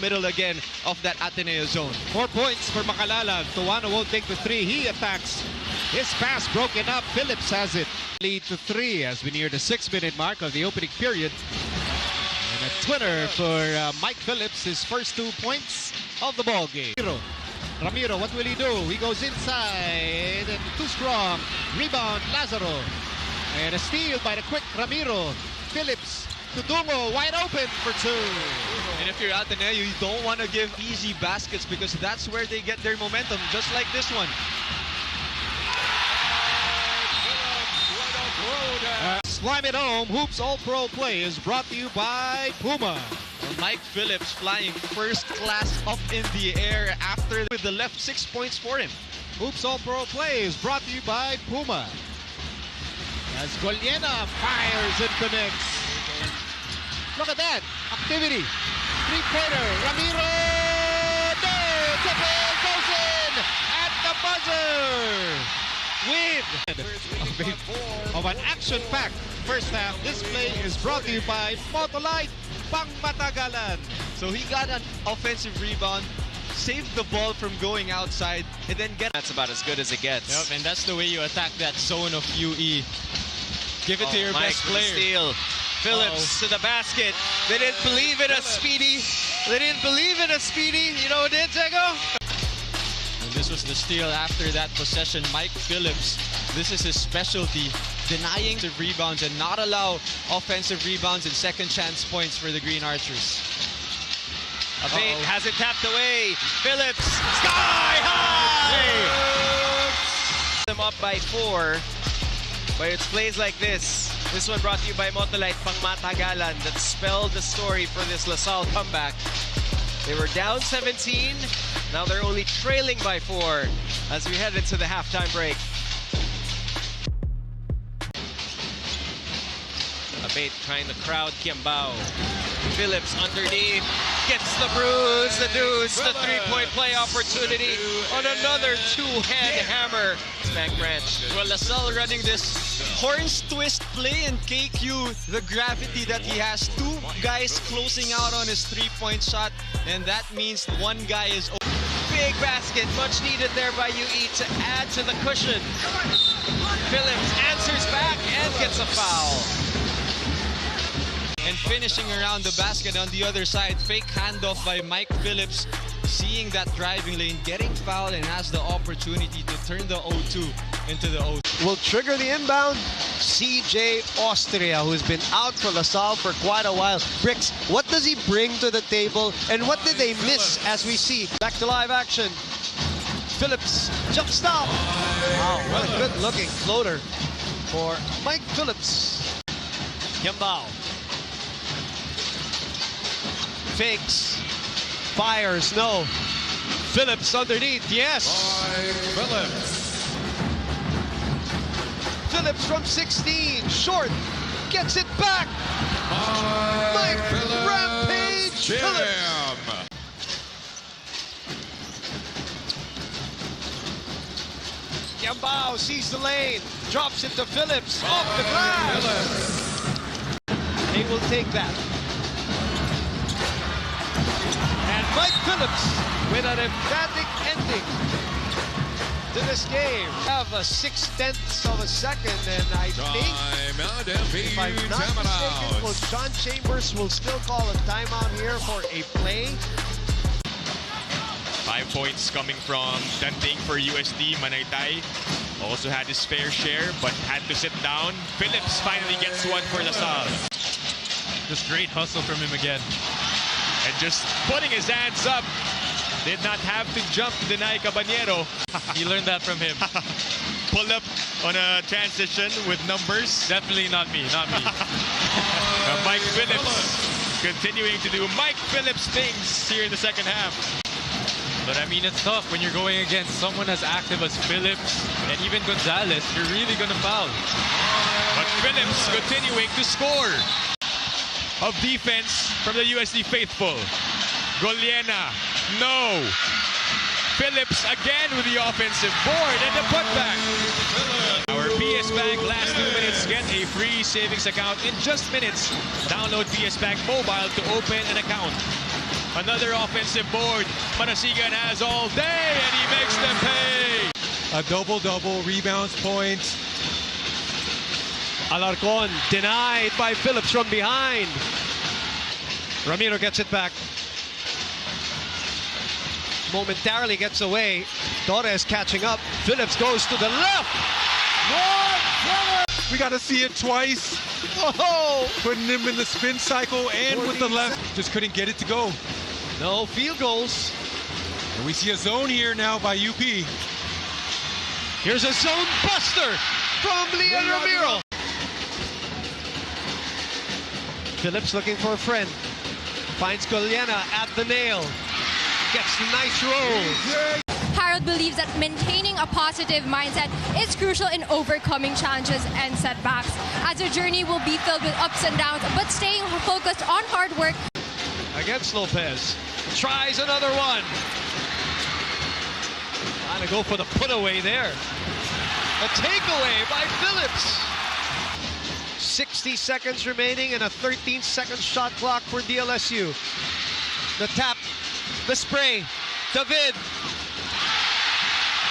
middle again of that Ateneo zone. 4 points for Makalalag. Tuano won't take the three. He attacks. His pass broken up. Phillips has it. Lead to 3 as we near the 6-minute mark of the opening period. And a twinner for Mike Phillips, his first 2 points of the ball game. Ramiro, what will he do? He goes inside and too strong. Rebound, Lazaro. And a steal by the quick Ramiro. Phillips to Dungo, wide open for 2. And if you're Ateneo, you don't want to give easy baskets because that's where they get their momentum, just like this one. Slam it home. Hoops All-Pro play is brought to you by Puma. Mike Phillips flying first class up in the air after with the left 6 points for him. Hoops All-Pro play is brought to you by Puma. As Goliena fires and connects. Look at that. Activity. Three-pointer. Ramiro. Goes in at the buzzer. With of an action-packed first half, this play is brought to you by Motolite Pangmatagalan. So he got an offensive rebound, saved the ball from going outside, and then that's about as good as it gets. Yep, and that's the way you attack that zone of UE. Give it to your best player. Steal. Phillips to the basket. They didn't believe in a speedy. They didn't believe in a speedy. You know what did, Tego? And this was the steal after that possession. Mike Phillips, this is his specialty. Denying the rebounds and not allow offensive rebounds and second chance points for the Green Archers. Abate has it tapped away. Phillips, sky high! Them up by 4. But it's plays like this. This one brought to you by Motolite Pangmatagalan that spelled the story for this LaSalle comeback. They were down 17. Now they're only trailing by 4 as we head into the halftime break. Abate trying to crowd Kiambao. Phillips underneath, gets the bruise, the deuce, the three-point play opportunity on another two-hand hammer. Bank branch. Well, LaSalle running this horns twist play and KQ, the gravity that he has. 2 guys closing out on his three-point shot, and that means one guy is open. Big basket, much needed there by UE to add to the cushion. Phillips answers back and gets a foul. And finishing around the basket on the other side, fake handoff by Mike Phillips, seeing that driving lane, getting fouled, and has the opportunity to turn the 0-2 into the 0-3. Will trigger the inbound. CJ Austria, who's been out for LaSalle for quite a while. Bricks, what does he bring to the table, and what did they miss as we see? Back to live action. Phillips, jump stop. Wow, what a good-looking floater for Mike Phillips. Kiambao. Fakes, fires, no. Phillips underneath, yes. Phillips. Phillips from 16, short, gets it back. Mike Rampage Phillips. Kiambao sees the lane, drops it to Phillips, off the glass. They will take that. And Mike Phillips with an emphatic ending to this game. Have a 0.6 of a second, and I think, if I'm not mistaken, well, Sean Chambers will still call a timeout here for a play. 5 points coming from Danting for USD. Manaytay also had his fair share, but had to sit down. Phillips finally gets one for LaSalle. Just great hustle from him again. And just putting his hands up. Did not have to jump to deny Caballero. He learned that from him. Pull up on a transition with numbers. Definitely not me, not me. Mike Phillips continuing to do Mike Phillips things here in the second half. But I mean, it's tough when you're going against someone as active as Phillips and even Gonzalez. You're really gonna foul. But Phillips continuing to score. Of defense from the USD faithful. Goliena, no. Phillips again with the offensive board and the putback. Our PS Bank last 2 minutes. Get a free savings account in just minutes. Download PS Bank Mobile to open an account. Another offensive board. Marasigan has all day, and he makes them pay. A double-double, rebounds, points. Alarcon denied by Phillips from behind. Ramiro gets it back. Momentarily gets away. Torres catching up. Phillips goes to the left. We got to see it twice. Whoa! Putting him in the spin cycle and with the left. Just couldn't get it to go. No field goals. And we see a zone here now by UP. Here's a zone buster from Leon Ramiro. Phillips looking for a friend. Finds Goliana at the nail. Gets nice rolls. Harold believes that maintaining a positive mindset is crucial in overcoming challenges and setbacks, as your journey will be filled with ups and downs, but staying focused on hard work. Against Lopez. Tries another one. Trying to go for the put-away there. A takeaway by Phillips. 60 seconds remaining and a 13-second shot clock for DLSU. The tap, the spray. David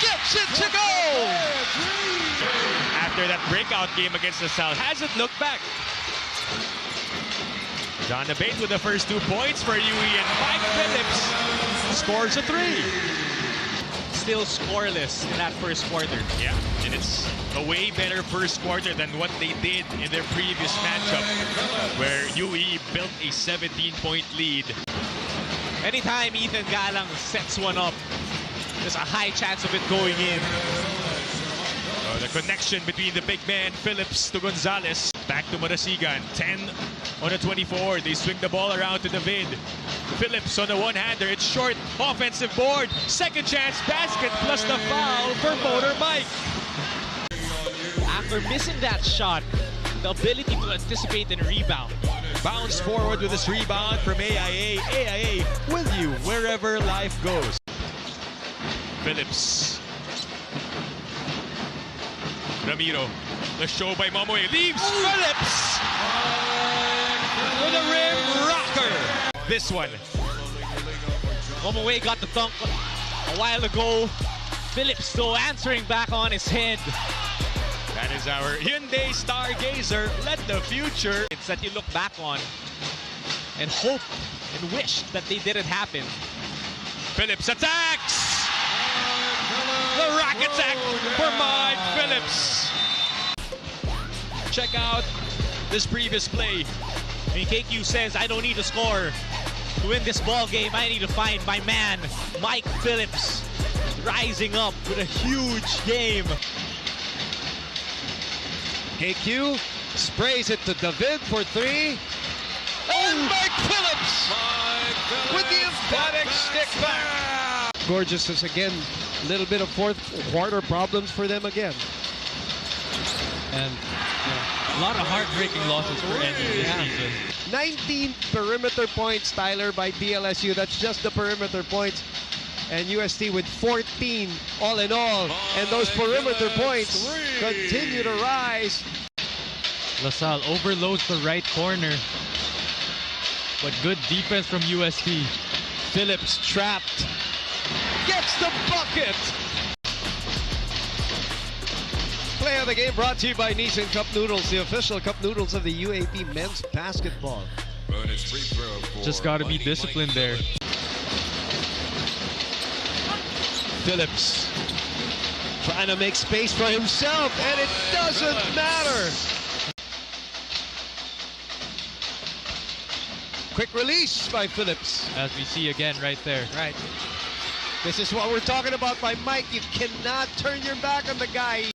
gets it to go! After that breakout game against LaSalle, hasn't looked back. John Abate with the first 2 points for UE, and Mike Phillips scores a 3. Still scoreless in that first quarter. Yeah, and it's a way better first quarter than what they did in their previous matchup, where UE built a 17-point lead. Anytime Ethan Galang sets one up, there's a high chance of it going in. The connection between the big man Phillips to Gonzalez. Back to Marasigan. 10 on a 24. They swing the ball around to David. Phillips on a one-hander. It's short. Offensive board. Second chance basket plus the foul for Motor Mike. After missing that shot, the ability to anticipate and rebound. Bounce forward with this rebound from AIA. AIA with you wherever life goes. Phillips. Ramiro. The show by Momoe. Leaves Phillips with a rim rocker. This one. Momoe got the dunk a while ago. Phillips still answering back on his head. That is our Hyundai Stargazer. Let the future. It's that you look back on and hope and wish that they didn't happen. Phillips attacks. The rack attack for Mike Phillips. Check out this previous play. I mean, KQ says, I don't need to score to win this ball game. I need to find my man, Mike Phillips, rising up with a huge game. KQ sprays it to David for 3. And Mike Phillips with the emphatic stick back. Gorgeous is again a little bit of fourth quarter problems for them again. And a lot of heartbreaking losses for Eddie this season. 19 perimeter points, Tyler, by DLSU. That's just the perimeter points. And UST with 14 all in all. And those perimeter points continue to rise. LaSalle overloads the right corner. But good defense from UST. Phillips trapped. Gets the bucket. Play of the game brought to you by Nissan Cup Noodles, the official cup noodles of the UAP men's basketball. Just got to be disciplined there. Phillips trying to make space for himself, and it doesn't matter. Quick release by Phillips. As we see again right there. Right. This is what we're talking about by Mike. You cannot turn your back on the guy.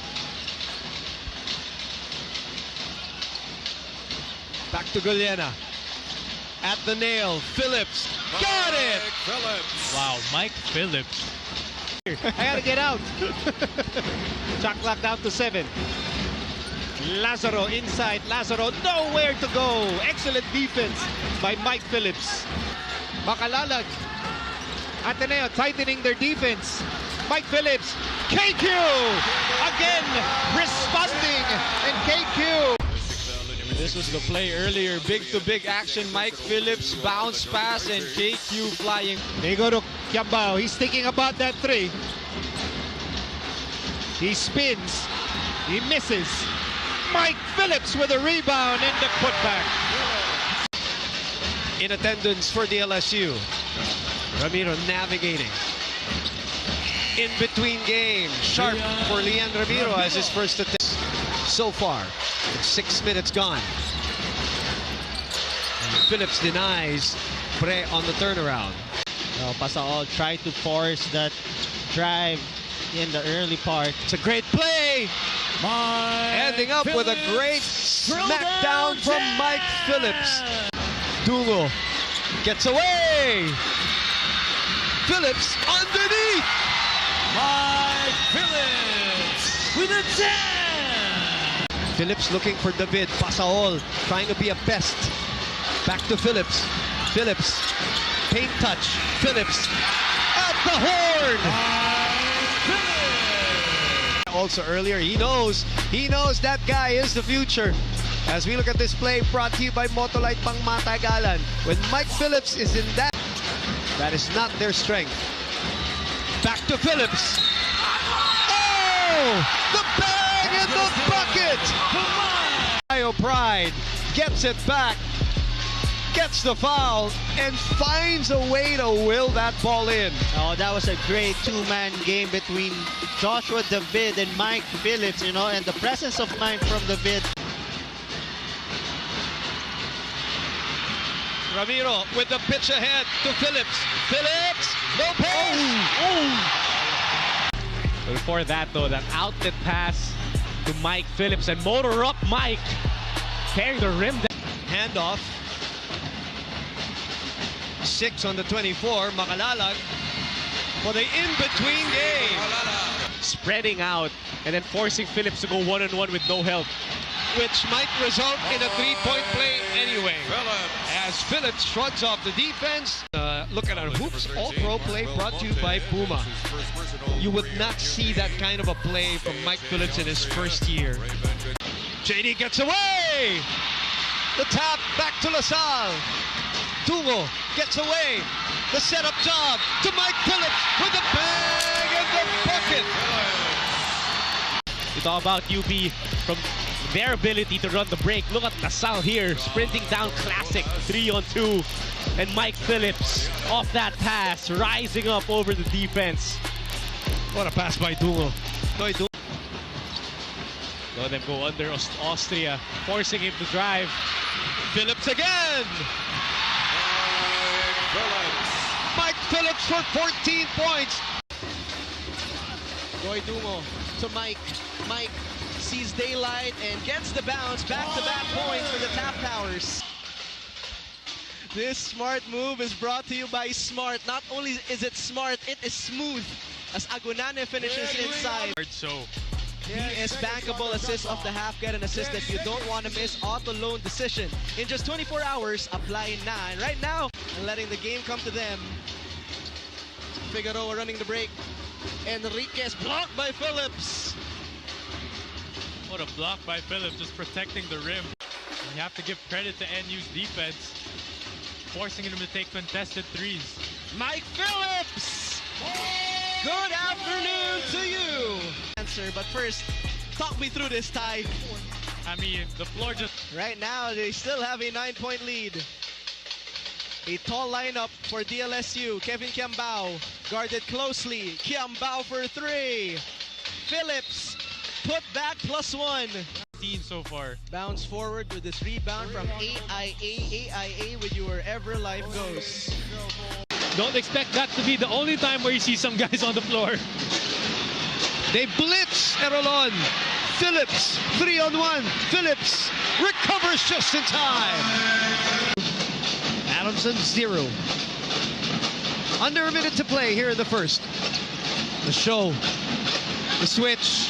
Back to Goliana. At the nail. Phillips. Got it! Phillips. Wow, Mike Phillips. I gotta get out. Shot clock down to 7. Lazaro inside. Lazaro nowhere to go. Excellent defense by Mike Phillips. Makalalag. Ateneo tightening their defense. Mike Phillips. KQ again responding. And KQ. This was the play earlier. Big to big action. Mike Phillips, bounce pass, and KQ flying. They go to Kiambao. He's thinking about that three. He spins. He misses. Mike Phillips with a rebound and the putback. In attendance for DLSU. Ramiro navigating. In between games. Sharp for Lian Ramiro as his first attempt so far. 6 minutes gone. And Phillips denies Pre on the turnaround. Salle tried to force that drive in the early part. It's a great play. Ending up with a great smackdown from Mike Phillips. Dungo gets away. Phillips underneath. Mike Phillips with a jam. Phillips looking for David. Salle trying to be a pest. Back to Phillips. Phillips. Paint touch. Phillips at the horn. Also earlier, he knows that guy is the future. As we look at this play brought to you by Motolite Pang Matagalan. When Mike Phillips is in that is not their strength. Back to Phillips. Oh! The bag in the bucket! Ohio Pride gets it back, gets the foul, and finds a way to will that ball in. Oh, that was a great two-man game between Joshua David and Mike Phillips, you know, and the presence of mind from David. Ramiro with the pitch ahead to Phillips. Phillips, Lopez! Before that, though, that outlet pass to Mike Phillips and motor up Mike, carrying the rim down. Handoff. 6 on the 24, Makalalag for the in-between game. Spreading out and then forcing Phillips to go one-on-one with no help. Which might result in a three-point play anyway. As Phillips shrugs off the defense. Look at our Hoops All-Pro play brought to you by Puma. You would not see that kind of a play from Mike Phillips in his first year. JD gets away! The tap back to LaSalle. Tungo gets away. The setup job to Mike Phillips with the bag and the bucket. It's all about UP from their ability to run the break. Look at LaSalle here, sprinting down classic 3-on-2. And Mike Phillips off that pass, rising up over the defense. What a pass by Dungo. Let them go under Austria, forcing him to drive. Phillips again. Mike Phillips for 14 points. Roy Dungo to Mike. Mike sees daylight and gets the bounce. Back-to-back points for the Tap Towers. This smart move is brought to you by Smart. Not only is it smart, it is smooth as Agunane finishes inside. So he is bankable assist of the half. Get an assist that you don't want to miss. Auto loan decision. In just 24 hours, apply now. And right now, and letting the game come to them. Figueroa running the break. Enriquez blocked by Phillips. What a block by Phillips, just protecting the rim. You have to give credit to NU's defense, forcing him to take contested threes. Mike Phillips! Good afternoon to you! Answer, but first, talk me through this, Ty. I mean, the floor just... Right now, they still have a 9-point lead. A tall lineup for DLSU. Kevin Kiambao guarded closely. Kiambao for 3. Phillips put back +1. So far. Bounce forward with this rebound from AIA with you wherever life goes. Don't expect that to be the only time where you see some guys on the floor. They blitz Erolon. Phillips, 3-on-1. Phillips recovers just in time. Adamson, 0. Under a minute to play here in the first. The show. The switch.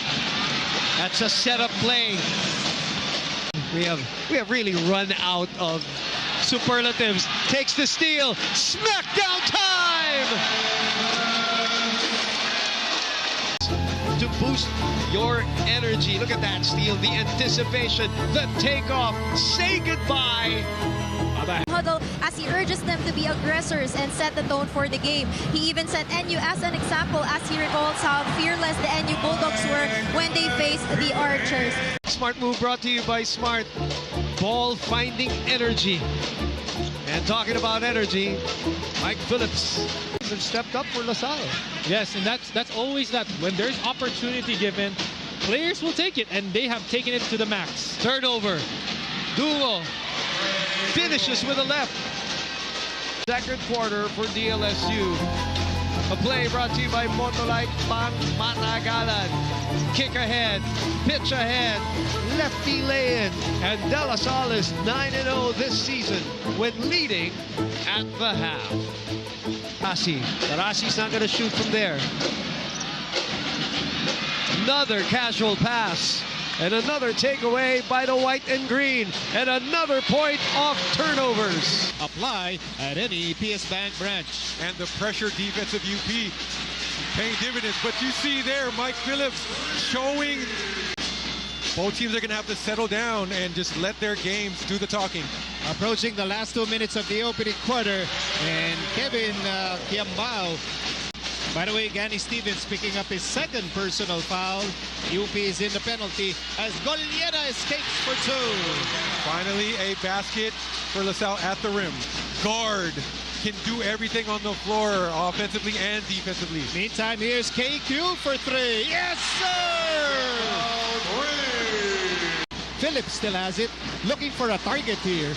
That's a setup play. We have really run out of superlatives. Takes the steal. Smackdown time! To boost boost your energy. Look at that steal, the anticipation, the takeoff. Say goodbye. Huddle as he urges them to be aggressors and set the tone for the game. He even set NU as an example as he recalls how fearless the NU Bulldogs were when they faced the Archers. Smart move brought to you by Smart. Ball finding energy. And talking about energy, Mike Phillips has stepped up for LaSalle. Yes, and that's always that. When there's opportunity given, players will take it, and they have taken it to the max. Turnover. Duo finishes with a left. Second quarter for DLSU. A play brought to you by Motolite Pang Matagalan. Kick ahead, pitch ahead, lefty lay-in. And De La Salle is 9-0 this season when leading at the half. Tarasi's not going to shoot from there. Another casual pass. And another takeaway by the white and green. And another point off turnovers. Apply at any PS Bank branch. And the pressure defense of UP paying dividends. But you see there, Mike Phillips showing both teams are going to have to settle down and just let their games do the talking. Approaching the last 2 minutes of the opening quarter. And Kevin Kiambao. By the way, Gani Stevens picking up his second personal foul. UP is in the penalty as Goliena escapes for two. Finally, a basket for LaSalle at the rim. Guard can do everything on the floor, offensively and defensively. Meantime, here's KQ for three. Yes, sir! Phillips still has it, looking for a target here.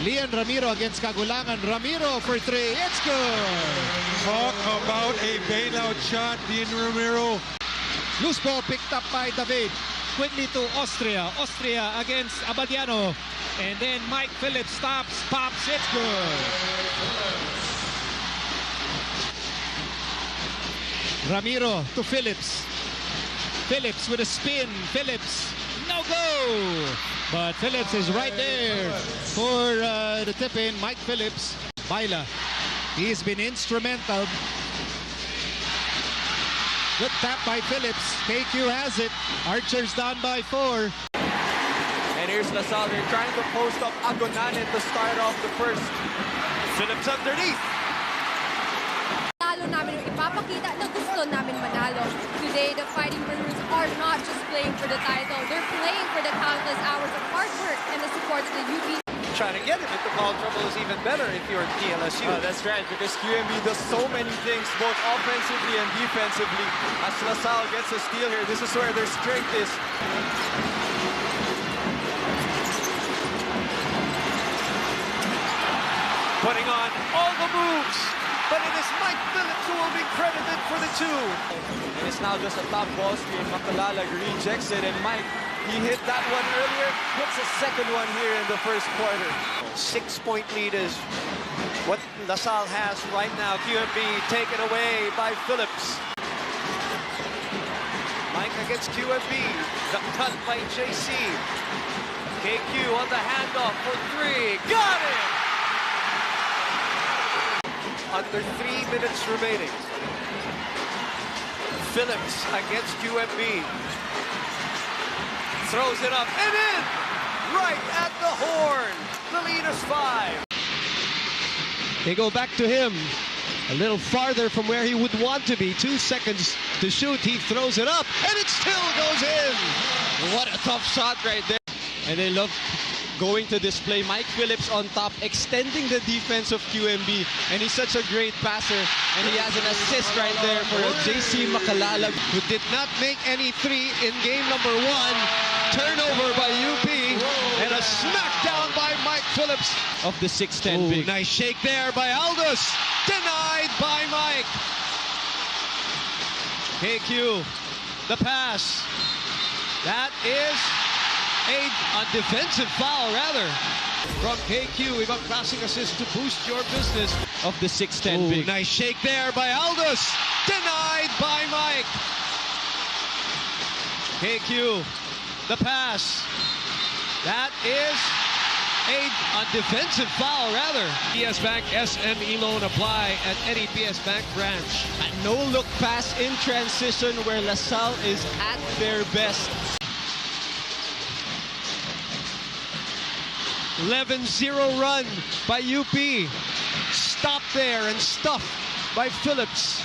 Lian Ramiro against Kagulangan. Ramiro for three. It's good. Talk about a bailout shot, Lian Ramiro. Loose ball picked up by David. Quickly to Austria. Austria against Abadiano. And then Mike Phillips stops, pops. It's good. Ramiro to Phillips. Phillips with a spin. Phillips. No go! But Phillips is right there for the tip-in. Mike Phillips. Baila. He's been instrumental. Good tap by Phillips. KQ has it. Archers down by 4. And here's LaSalle. They're trying to post up Agonanin to start off the first. Phillips underneath. Lalo namin yung ipapakita na gusto namin manalo. Today, the Fighting Maroons are not just playing for the title. They're playing for the countless hours of hard work and the support of the UP. Trying to get him into foul trouble is even better if you're DLSU. That's right, because QMB does so many things, both offensively and defensively. As LaSalle gets a steal here, this is where their strength is. Putting on all the moves. But it is Mike Phillips who will be credited for the two. And it's now just a top ball screen. Makalalag rejects it, and Mike, he hit that one earlier, hits a second one here in the first quarter. 6-point lead is what LaSalle has right now. QMB taken away by Phillips. Mike against QMB. The cut by JC. KQ on the handoff for three. Got it! Under 3 minutes remaining. Phillips against QMB. Throws it up and in! Right at the horn. The lead is 5. They go back to him. A little farther from where he would want to be. 2 seconds to shoot. He throws it up and it still goes in. What a tough shot right there. And they love going to display Mike Phillips on top, extending the defense of QMB. And he's such a great passer. And he has an assist right there for JC Makalalag, who did not make any three in game number 1. Turnover by UP. And a smackdown by Mike Phillips. Of the 6'10 big. Nice shake there by Aldous. Denied by Mike. KQ. The pass. That is a defensive foul, rather. From KQ, we got classic assist to boost your business. Of the 6'10 big. Nice shake there by Aldous. Denied by Mike. KQ. The pass. That is A defensive foul, rather. PS Bank SME loan apply at any PS Bank branch. A no-look pass in transition where LaSalle is at their best. 11-0 run by UP. Stopped there and stuffed by Phillips.